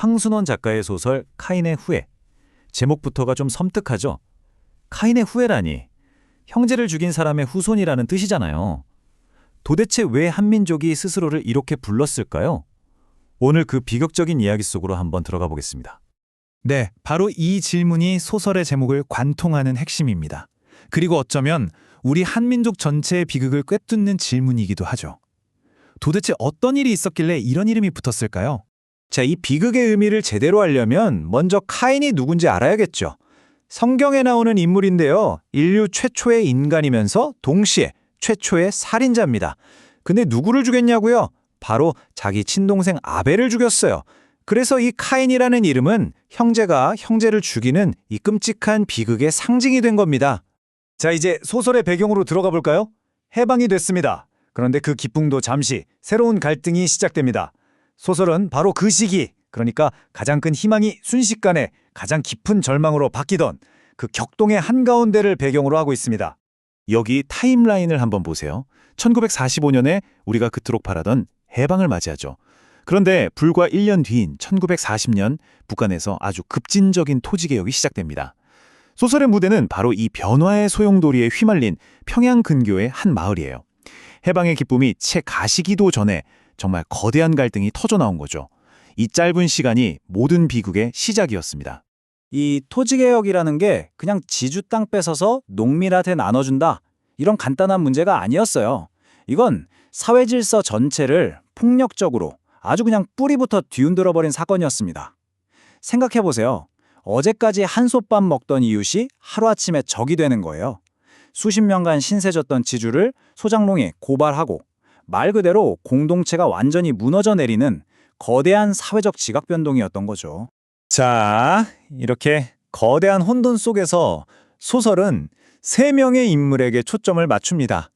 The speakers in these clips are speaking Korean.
황순원 작가의 소설 카인의 후예. 제목부터가 좀 섬뜩하죠? 카인의 후예라니 형제를 죽인 사람의 후손이라는 뜻이잖아요. 도대체 왜 한민족이 스스로를 이렇게 불렀을까요? 오늘 그 비극적인 이야기 속으로 한번 들어가 보겠습니다. 네, 바로 이 질문이 소설의 제목을 관통하는 핵심입니다. 그리고 어쩌면 우리 한민족 전체의 비극을 꿰뚫는 질문이기도 하죠. 도대체 어떤 일이 있었길래 이런 이름이 붙었을까요? 자, 이 비극의 의미를 제대로 알려면 먼저 카인이 누군지 알아야겠죠. 성경에 나오는 인물인데요. 인류 최초의 인간이면서 동시에 최초의 살인자입니다. 근데 누구를 죽였냐고요? 바로 자기 친동생 아벨을 죽였어요. 그래서 이 카인이라는 이름은 형제가 형제를 죽이는 이 끔찍한 비극의 상징이 된 겁니다. 자, 이제 소설의 배경으로 들어가 볼까요? 해방이 됐습니다. 그런데 그 기쁨도 잠시 새로운 갈등이 시작됩니다. 소설은 바로 그 시기, 그러니까 가장 큰 희망이 순식간에 가장 깊은 절망으로 바뀌던 그 격동의 한가운데를 배경으로 하고 있습니다. 여기 타임라인을 한번 보세요. 1945년에 우리가 그토록 바라던 해방을 맞이하죠. 그런데 불과 1년 뒤인 1940년 북한에서 아주 급진적인 토지개혁이 시작됩니다. 소설의 무대는 바로 이 변화의 소용돌이에 휘말린 평양 근교의 한 마을이에요. 해방의 기쁨이 채 가시기도 전에 정말 거대한 갈등이 터져 나온 거죠. 이 짧은 시간이 모든 비극의 시작이었습니다. 이 토지개혁이라는 게 그냥 지주 땅 뺏어서 농민한테 나눠준다, 이런 간단한 문제가 아니었어요. 이건 사회 질서 전체를 폭력적으로 아주 그냥 뿌리부터 뒤흔들어버린 사건이었습니다. 생각해보세요. 어제까지 한솥밥 먹던 이웃이 하루아침에 적이 되는 거예요. 수십 년간 신세졌던 지주를 소장농이 고발하고 말 그대로 공동체가 완전히 무너져 내리는 거대한 사회적 지각 변동이었던 거죠. 자, 이렇게 거대한 혼돈 속에서 소설은 세 명의 인물에게 초점을 맞춥니다.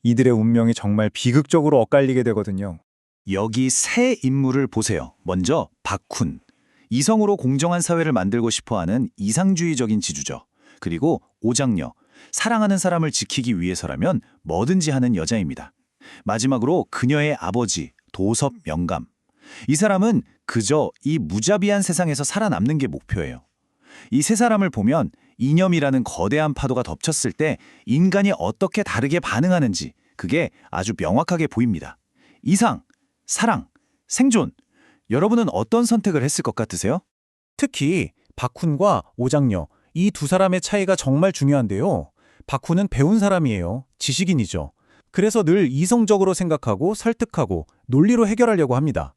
이들의 운명이 정말 비극적으로 엇갈리게 되거든요. 여기 세 인물을 보세요. 먼저 박훈. 이성으로 공정한 사회를 만들고 싶어하는 이상주의적인 지주죠. 그리고 오장녀. 사랑하는 사람을 지키기 위해서라면 뭐든지 하는 여자입니다. 마지막으로 그녀의 아버지 도섭 영감. 이 사람은 그저 이 무자비한 세상에서 살아남는 게 목표예요. 이 세 사람을 보면 이념이라는 거대한 파도가 덮쳤을 때 인간이 어떻게 다르게 반응하는지 그게 아주 명확하게 보입니다. 이상, 사랑, 생존. 여러분은 어떤 선택을 했을 것 같으세요? 특히 박훈과 오장녀, 이 두 사람의 차이가 정말 중요한데요. 박훈은 배운 사람이에요. 지식인이죠. 그래서 늘 이성적으로 생각하고 설득하고 논리로 해결하려고 합니다.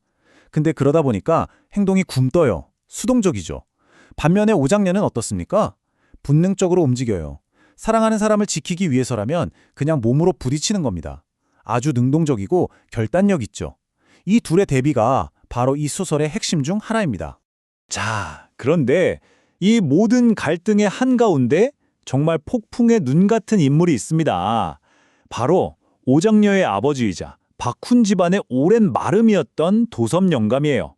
근데 그러다 보니까 행동이 굼떠요. 수동적이죠. 반면에 오장녀는 어떻습니까? 본능적으로 움직여요. 사랑하는 사람을 지키기 위해서라면 그냥 몸으로 부딪히는 겁니다. 아주 능동적이고 결단력 있죠. 이 둘의 대비가 바로 이 소설의 핵심 중 하나입니다. 자, 그런데 이 모든 갈등의 한가운데 정말 폭풍의 눈 같은 인물이 있습니다. 바로 오장녀의 아버지이자 박훈 집안의 오랜 마름이었던 도섭 영감이에요.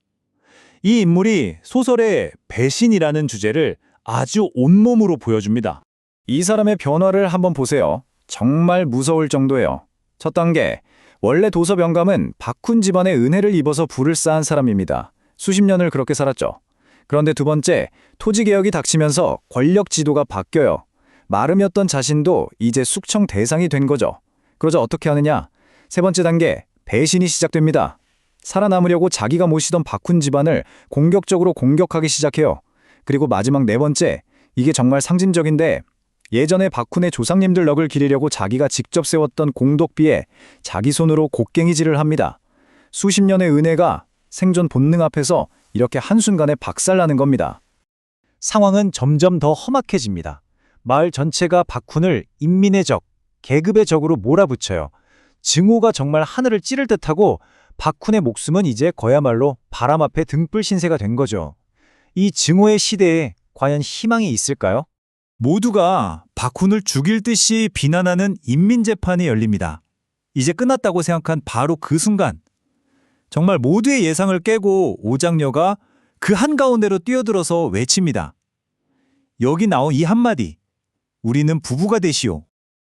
이 인물이 소설의 배신이라는 주제를 아주 온몸으로 보여줍니다. 이 사람의 변화를 한번 보세요. 정말 무서울 정도예요. 첫 단계, 원래 도섭 영감은 박훈 집안의 은혜를 입어서 부를 쌓은 사람입니다. 수십 년을 그렇게 살았죠. 그런데 두 번째, 토지개혁이 닥치면서 권력 지도가 바뀌어요. 마름이었던 자신도 이제 숙청 대상이 된 거죠. 그러자 어떻게 하느냐? 세 번째 단계, 배신이 시작됩니다. 살아남으려고 자기가 모시던 박훈 집안을 공격적으로 공격하기 시작해요. 그리고 마지막 네 번째, 이게 정말 상징적인데 예전에 박훈의 조상님들 넋을 기리려고 자기가 직접 세웠던 공덕비에 자기 손으로 곡괭이질을 합니다. 수십 년의 은혜가 생존 본능 앞에서 이렇게 한순간에 박살나는 겁니다. 상황은 점점 더 험악해집니다. 마을 전체가 박훈을 인민의 적, 계급의 적으로 몰아붙여요. 증오가 정말 하늘을 찌를 듯하고 박훈의 목숨은 이제 그야말로 바람 앞에 등불 신세가 된 거죠. 이 증오의 시대에 과연 희망이 있을까요? 모두가 박훈을 죽일 듯이 비난하는 인민재판이 열립니다. 이제 끝났다고 생각한 바로 그 순간 정말 모두의 예상을 깨고 오장녀가 그 한가운데로 뛰어들어서 외칩니다. 여기 나온 이 한마디, 우리는 부부가 되시오.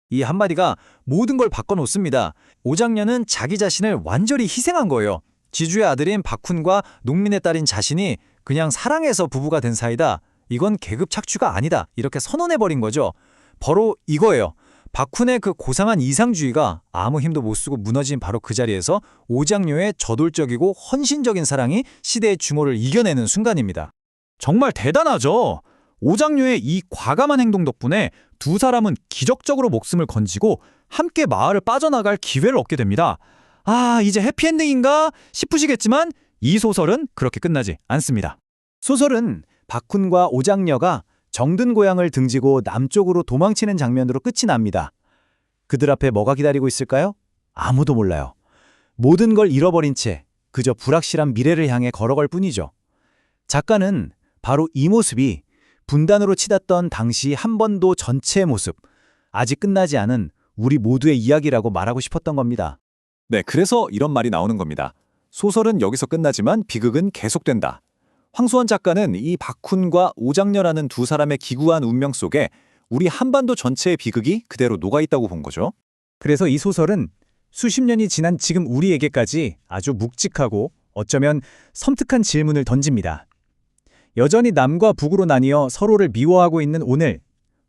이 한마디가 모든 걸 바꿔놓습니다. 오장녀는 자기 자신을 완전히 희생한 거예요. 지주의 아들인 박훈과 농민의 딸인 자신이 그냥 사랑해서 부부가 된 사이다. 이건 계급 착취가 아니다. 이렇게 선언해버린 거죠. 바로 이거예요. 박훈의 그 고상한 이상주의가 아무 힘도 못 쓰고 무너진 바로 그 자리에서 오장료의 저돌적이고 헌신적인 사랑이 시대의 중호를 이겨내는 순간입니다. 정말 대단하죠. 오장료의 이 과감한 행동 덕분에 두 사람은 기적적으로 목숨을 건지고 함께 마을을 빠져나갈 기회를 얻게 됩니다. 아, 이제 해피엔딩인가 싶으시겠지만 이 소설은 그렇게 끝나지 않습니다. 소설은 박훈과 오장녀가 정든 고향을 등지고 남쪽으로 도망치는 장면으로 끝이 납니다. 그들 앞에 뭐가 기다리고 있을까요? 아무도 몰라요. 모든 걸 잃어버린 채 그저 불확실한 미래를 향해 걸어갈 뿐이죠. 작가는 바로 이 모습이 분단으로 치닫던 당시 한번도 전체의 모습, 아직 끝나지 않은 우리 모두의 이야기라고 말하고 싶었던 겁니다. 네, 그래서 이런 말이 나오는 겁니다. 소설은 여기서 끝나지만 비극은 계속된다. 황수원 작가는 이 박훈과 오장녀라는 두 사람의 기구한 운명 속에 우리 한반도 전체의 비극이 그대로 녹아있다고 본 거죠. 그래서 이 소설은 수십 년이 지난 지금 우리에게까지 아주 묵직하고 어쩌면 섬뜩한 질문을 던집니다. 여전히 남과 북으로 나뉘어 서로를 미워하고 있는 오늘,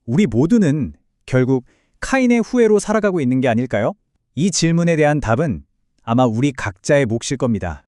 우리 모두는 결국 카인의 후예로 살아가고 있는 게 아닐까요? 이 질문에 대한 답은 아마 우리 각자의 몫일 겁니다.